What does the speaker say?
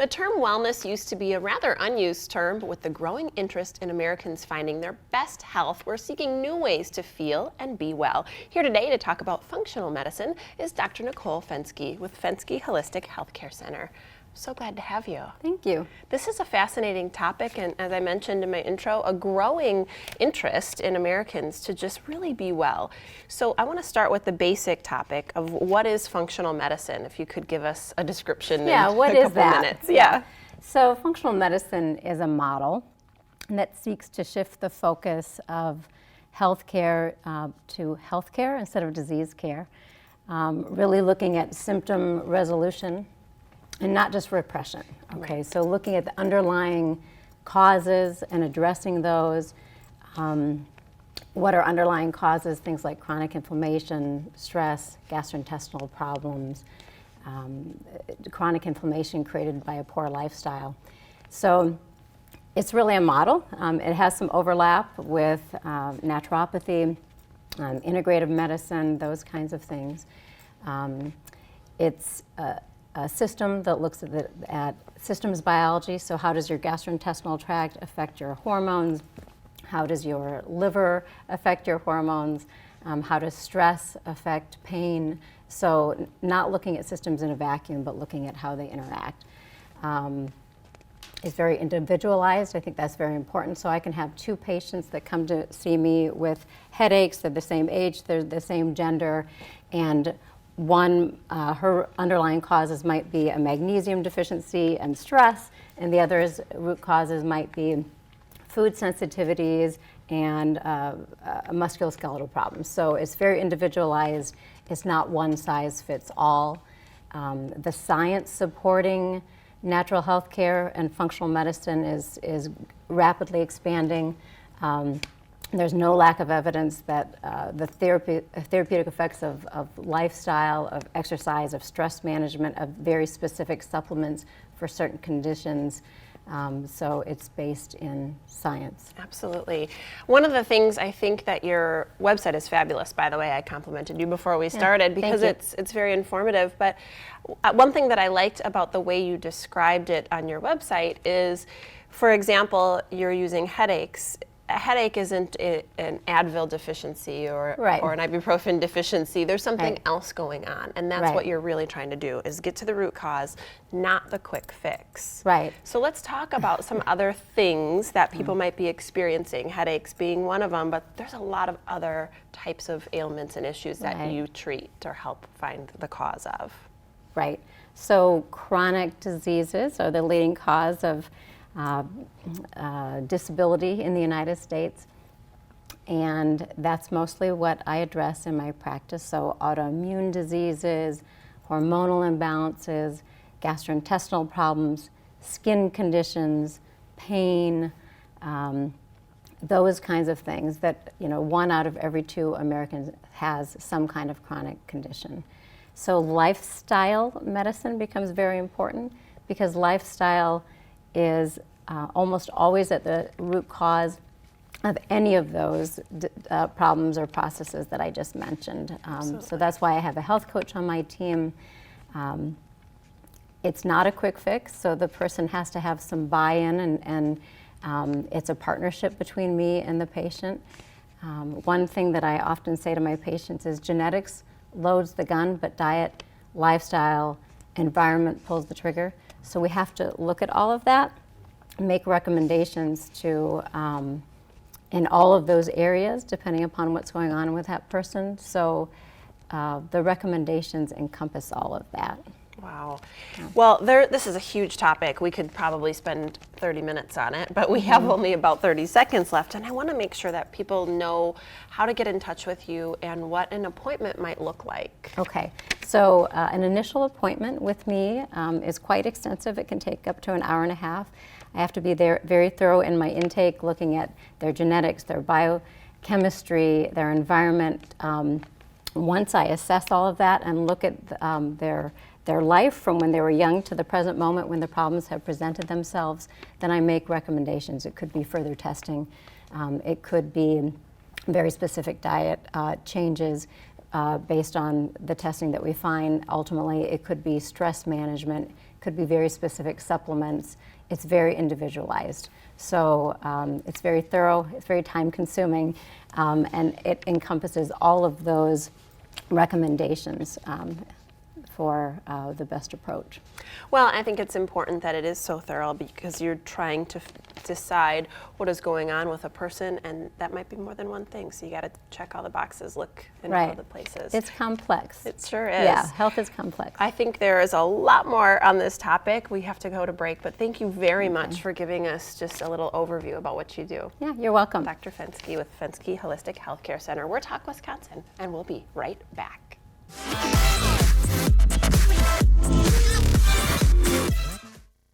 The term wellness used to be a rather unused term, but with the growing interest in Americans finding their best health, we're seeking new ways to feel and be well. Here today to talk about functional medicine is Dr. Nicole Fenske with Fenske Holistic Healthcare Center. So glad to have you. Thank you. This is a fascinating topic, and as I mentioned in my intro, a growing interest in Americans to just really be well. So I want to start with the basic topic of what is functional medicine. If you could give us a description in a couple minutes. Yeah. So functional medicine is a model that seeks to shift the focus of healthcare to healthcare instead of disease care, really looking at symptom resolution and not just repression. Okay, so looking at the underlying causes and addressing those. What are underlying causes? Things like chronic inflammation, stress, gastrointestinal problems, chronic inflammation created by a poor lifestyle. So it's really a model. It has some overlap with naturopathy, integrative medicine, those kinds of things. It's a system that looks at systems biology. So how does your gastrointestinal tract affect your hormones? How does your liver affect your hormones? How does stress affect pain? So not looking at systems in a vacuum, but looking at how they interact. It's very individualized. I think that's very important. So I can have two patients that come to see me with headaches. They're the same age, they're the same gender, and one, her underlying causes might be a magnesium deficiency and stress, and the other's root causes might be food sensitivities and musculoskeletal problems. So it's very individualized. It's not one size fits all. The science supporting natural health care and functional medicine is rapidly expanding. There's no lack of evidence that the therapeutic effects of lifestyle, of exercise, of stress management, of very specific supplements for certain conditions. So it's based in science. Absolutely. One of the things I think that your website is fabulous, by the way. I complimented you before we started because it's very informative. But one thing that I liked about the way you described it on your website is, for example, you're using headaches. A headache isn't an Advil deficiency or an ibuprofen deficiency. There's something else going on, and that's what you're really trying to do, is get to the root cause, not the quick fix. Right. So let's talk about some other things that people might be experiencing, headaches being one of them, but there's a lot of other types of ailments and issues that you treat or help find the cause of. Right. So chronic diseases are the leading cause of disability in the United States, and that's mostly what I address in my practice. So autoimmune diseases, hormonal imbalances, gastrointestinal problems, skin conditions, pain, those kinds of things that, 1 out of every 2 Americans has some kind of chronic condition. So lifestyle medicine becomes very important because lifestyle is almost always at the root cause of any of those problems or processes that I just mentioned. So that's why I have a health coach on my team. It's not a quick fix, so the person has to have some buy-in, and it's a partnership between me and the patient. One thing that I often say to my patients is genetics loads the gun, but diet, lifestyle, environment pulls the trigger. So we have to look at all of that, make recommendations to in all of those areas, depending upon what's going on with that person. So the recommendations encompass all of that. Wow. Well, this is a huge topic. We could probably spend 30 minutes on it, but we have only about 30 seconds left, and I want to make sure that people know how to get in touch with you and what an appointment might look like. Okay. So an initial appointment with me is quite extensive. It can take up to an hour and a half. I have to be there very thorough in my intake, looking at their genetics, their biochemistry, their environment. Once I assess all of that and look at their life from when they were young to the present moment when the problems have presented themselves, then I make recommendations. It could be further testing. It could be very specific diet changes based on the testing that we find. Ultimately, it could be stress management, could be very specific supplements. It's very individualized. So it's very thorough, it's very time consuming, and it encompasses all of those recommendations for the best approach. Well, I think it's important that it is so thorough because you're trying to decide what is going on with a person, and that might be more than one thing. So you got to check all the boxes, look in all the places. It's complex. It sure is. Yeah, health is complex. I think there is a lot more on this topic. We have to go to break, but thank you very much for giving us just a little overview about what you do. Yeah, you're welcome. Dr. Fenske with Fenske Holistic Healthcare Center. We're Talk Wisconsin, and we'll be right back.